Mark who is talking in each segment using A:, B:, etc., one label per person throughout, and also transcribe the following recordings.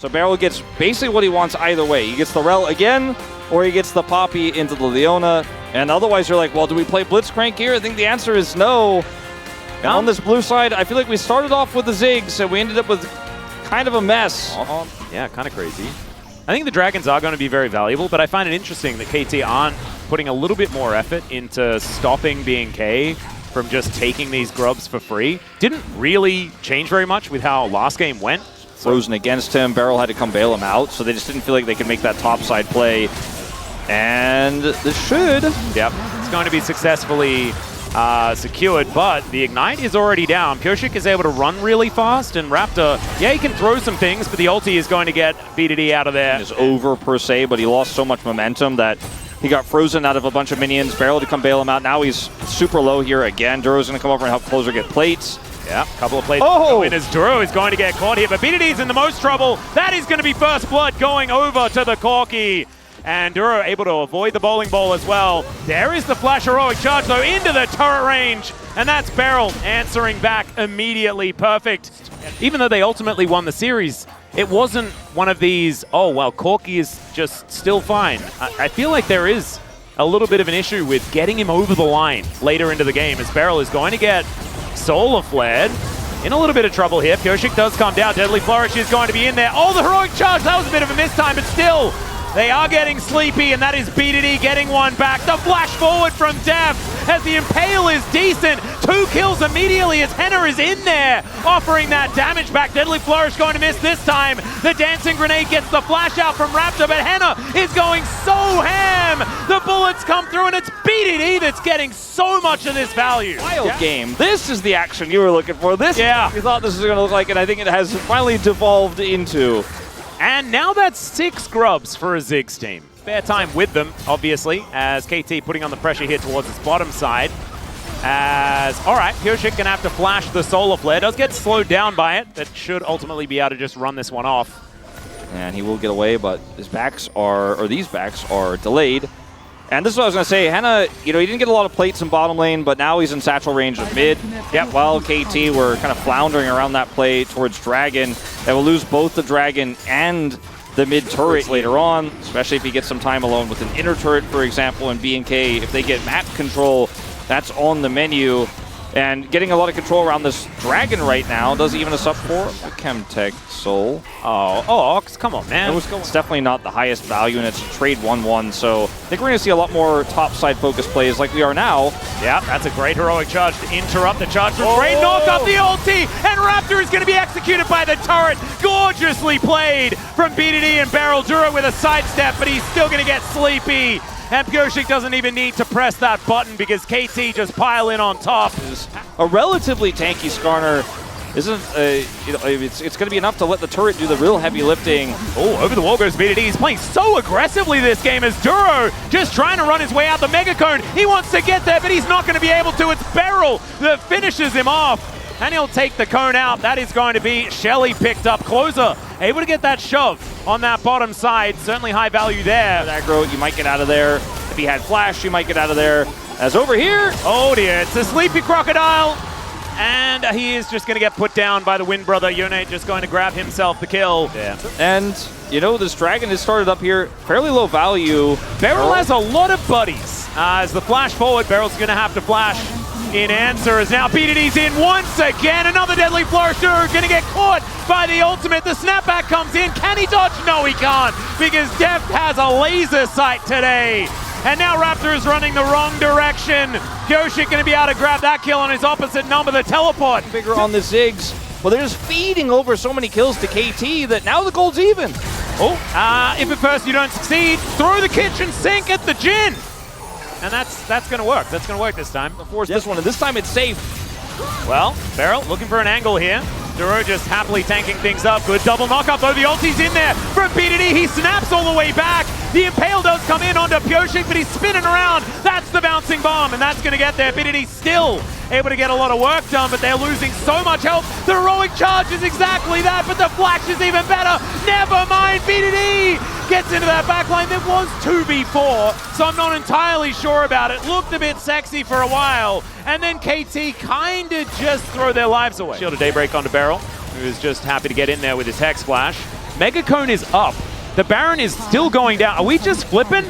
A: So Beryl gets basically what he wants either way. He gets the Rel again, or he gets the Poppy into the Leona. And otherwise you're like, well, do we play Blitzcrank here? I think the answer is no. And on this blue side, I feel like we started off with the Ziggs, and we ended up with kind of a mess.
B: Yeah, kind of crazy. I think the Dragons are going to be very valuable, but I find it interesting that KT aren't putting a little bit more effort into stopping BNK from just taking these grubs for free. Didn't really change very much with how last game went.
A: Frozen against him. Beryl had to come bail him out, so they just didn't feel like they could make that topside play. And this should.
B: Yep, it's going to be successfully secured, but the Ignite is already down. FearX is able to run really fast, and Raptor, yeah, he can throw some things, but the ulti is going to get BDD out of there.
A: It's over per se, but he lost so much momentum that he got frozen out of a bunch of minions. Beryl to come bail him out. Now he's super low here again. Duro's going to come over and help Closer get plates.
B: Yeah, a couple of plates. Oh! As Duro is going to get caught here, but BDD's in the most trouble. That is going to be first blood going over to the Corki. And Duro able to avoid the bowling ball as well. There is the flash heroic charge though into the turret range. And that's Beryl answering back immediately. Perfect. Even though they ultimately won the series, it wasn't one of these, oh, well, Corki is just still fine. I feel like there is a little bit of an issue with getting him over the line later into the game, as Beryl is going to get solar flared. In a little bit of trouble here. FearX does come down. Deadly Flourish is going to be in there. Oh, the heroic charge. That was a bit of a mistime, but still. They are getting sleepy, and that is BDD getting one back. The flash forward from Def as the Impale is decent. 2 kills immediately as Henna is in there, offering that damage back. Deadly Flourish going to miss this time. The Dancing Grenade gets the flash out from Raptor, but Henna is going so ham. The bullets come through, and it's BDD that's getting so much of this value.
A: Wild game. This is the action you were looking for. This, you thought this was going to look like, and I think it has finally devolved into.
B: And now that's 6 grubs for a Ziggs team. Fair time with them, obviously, as KT putting on the pressure here towards his bottom side. All right, FearX gonna have to flash the solar flare. Does get slowed down by it. That should ultimately be able to just run this one off.
A: And he will get away, but his backs are, or these backs are delayed. And this is what I was going to say. Henna, he didn't get a lot of plates in bottom lane, but now he's in satchel range of mid. Yep, while KT were kind of floundering around that play towards Dragon. They will lose both the Dragon and the mid turret later on, especially if he gets some time alone with an inner turret, for example, and BNK. If they get map control, that's on the menu. And getting a lot of control around this Dragon right now does even us up for a Chemtech Soul.
B: Oh, come on, man.
A: It's definitely not the highest value, and it's a trade 1-1, so I think we're going to see a lot more topside focused plays like we are now.
B: Yeah, that's a great heroic charge to interrupt the charge from Trade. Knock up the ulti, and Raptor is going to be executed by the turret. Gorgeously played from BDD and Beryl. Duro with a sidestep, but he's still going to get sleepy. And FearX doesn't even need to press that button because KT just pile in on top.
A: A relatively tanky Skarner isn't, it's going to be enough to let the turret do the real heavy lifting.
B: Oh, over the wall goes BDD. He's playing so aggressively this game as Duro just trying to run his way out the Mega Cone. He wants to get there, but he's not going to be able to. It's Beryl that finishes him off. And he'll take the cone out. That is going to be Shelly picked up. Closer, able to get that shove on that bottom side. Certainly high value there.
A: Aggro, you might get out of there. If he had flash, you might get out of there. As over here.
B: Oh dear, it's a Sleepy Crocodile. And he is just going to get put down by the Wind Brother. Yone just going to grab himself the kill.
A: Yeah. And, this Dragon has started up here. Fairly low value.
B: Beryl has a lot of buddies. As the flash forward, Beryl's going to have to flash in answer, as now BDD's in once again. Another Deadly Flourish. Going to get caught by the ultimate. The snapback comes in. Can he dodge? No, he can't, because Def has a laser sight today. And now Raptor is running the wrong direction. FearX going to be able to grab that kill on his opposite number, the teleport.
A: Bigger on the Ziggs. Well, they're just feeding over so many kills to KT that now the gold's even.
B: If at first you don't succeed, throw the kitchen sink at the Jhin. And that's going to work. That's going to work this time.
A: Force this one, and this time it's safe.
B: Well, Beryl looking for an angle here. Duro just happily tanking things up. Good double knockup, though. The ulti's in there from BDD. He snaps all the way back. The Impale does come in onto FearX, but he's spinning around. That's the bouncing bomb, and that's going to get there. BDD still able to get a lot of work done, but they're losing so much health. The heroic charge is exactly that, but the flash is even better. Never mind, BDD gets into that backline. There was 2 before, so I'm not entirely sure about it. Looked a bit sexy for a while, and then KT kind of just throw their lives away. Shield of Daybreak onto Beryl, who is just happy to get in there with his Hex Splash. Mega Cone is up. The Baron is still going down. Are we just flipping?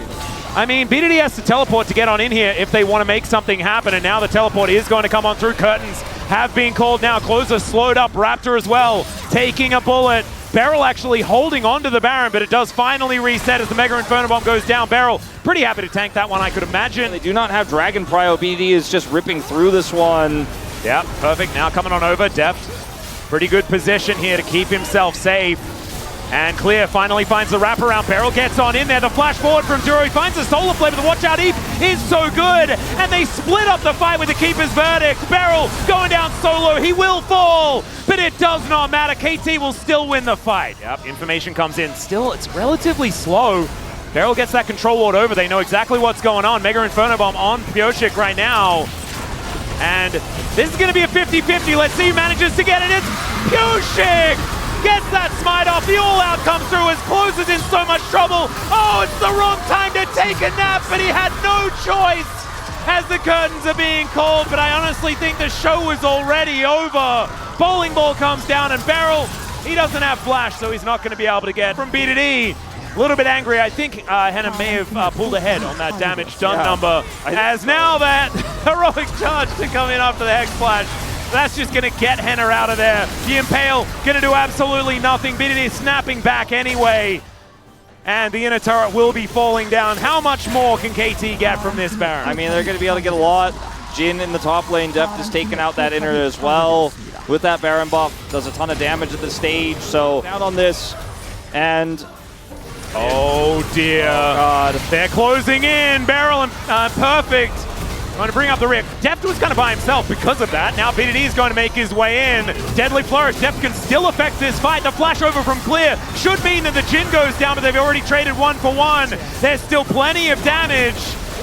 B: I mean, BDD has to teleport to get on in here if they want to make something happen, and now the teleport is going to come on through. Curtains have been called now. Closer slowed up. Raptor as well, taking a bullet. Beryl actually holding on to the Baron, but it does finally reset as the Mega Inferno Bomb goes down. Beryl pretty happy to tank that one, I could imagine.
A: They do not have Dragon Prio. BDD is just ripping through this one.
B: Yeah, perfect. Now coming on over. Deft, pretty good position here to keep himself safe. And Clear finally finds the wraparound. Beryl gets on in there. The flash forward from Duro. He finds the Solar Flare, but the watch out Eve is so good. And they split up the fight with the Keeper's Verdict. Beryl going down solo. He will fall, but it does not matter. KT will still win the fight. Yep, information comes in. Still, it's relatively slow. Beryl gets that control ward over. They know exactly what's going on. Mega Inferno Bomb on FearX right now. And this is going to be a 50-50. Let's see who manages to get it. It's FearX! Gets that smite off. The all-out comes through as Close is in so much trouble. Oh, it's the wrong time to take a nap, but he had no choice as the curtains are being called. But I honestly think the show was already over. Bowling ball comes down, and Beryl, he doesn't have flash, so he's not going to be able to get from BDD. A little bit angry. I think Henna may have pulled ahead on that damage done number. As now that heroic charge to come in after the Hex Flash. That's just going to get Henna out of there. The Impale going to do absolutely nothing. BDD is snapping back anyway. And the inner turret will be falling down. How much more can KT get from this Baron?
A: I mean, they're going to be able to get a lot. Jin in the top lane. Deft is taking out that inner as well. With that Baron buff, does a ton of damage at the stage. So down on this. And
B: oh dear.
A: Oh God.
B: They're closing in. Beryl and Perfect. Going to bring up the Rift. Deft was kind of by himself because of that. Now BDD is going to make his way in. Deadly Flourish. Deft can still affect this fight. The flash over from Clear should mean that the Jin goes down, but they've already traded 1-for-1. There's still plenty of damage,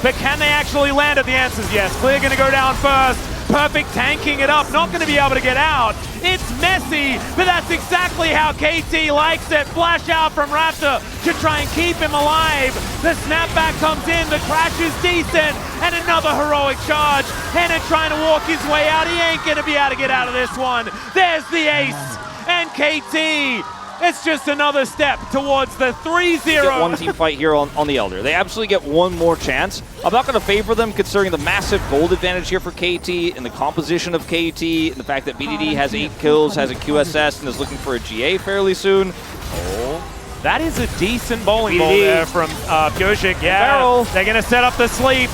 B: but can they actually land it? The answer's yes. Clear going to go down first. Perfect tanking it up, not going to be able to get out. It's messy, but that's exactly how KT likes it. Flash out from Raptor to try and keep him alive. The snapback comes in, the crash is decent, and another heroic charge. Henna trying to walk his way out. He ain't going to be able to get out of this one. There's the ace, and KT, it's just another step towards the 3-0.
A: Get one team fight here on the Elder. They absolutely get one more chance. I'm not going to favor them considering the massive gold advantage here for KT and the composition of KT and the fact that BDD has 8 kills, has a QSS, and is looking for a GA fairly soon.
B: Oh, that is a decent bowling ball there from FearX. Yeah,
A: Beryl.
B: They're going to set up the sleep.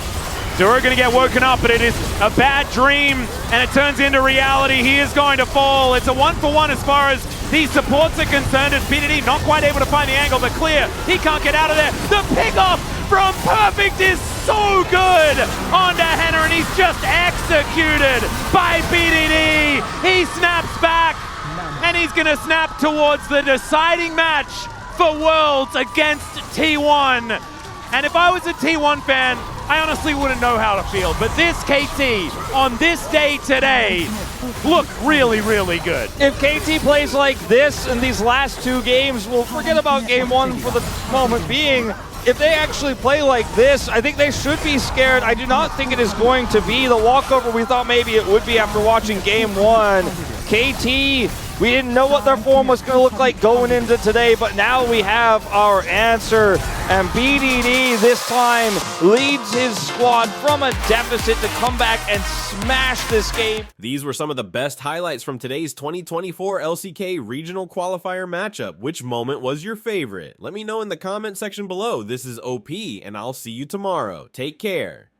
B: Duro going to get woken up, but it is a bad dream, and it turns into reality. He is going to fall. It's a 1-for-1 as far as these supports are concerned, as BDD not quite able to find the angle, but Clear, he can't get out of there. The pick-off from Perfect is so good onto Henna, and he's just executed by BDD. He snaps back, and he's going to snap towards the deciding match for Worlds against T1. And if I was a T1 fan, I honestly wouldn't know how to feel. But this KT, on this day today, look really, really good.
A: If KT plays like this in these last 2 games, we'll forget about game 1 for the moment being. If they actually play like this, I think they should be scared. I do not think it is going to be the walkover we thought maybe it would be after watching game 1. KT, we didn't know what their form was going to look like going into today, but now we have our answer. And BDD this time leads his squad from a deficit to come back and smash this game.
C: These were some of the best highlights from today's 2024 LCK Regional Qualifier matchup. Which moment was your favorite? Let me know in the comment section below. This is OP, and I'll see you tomorrow. Take care.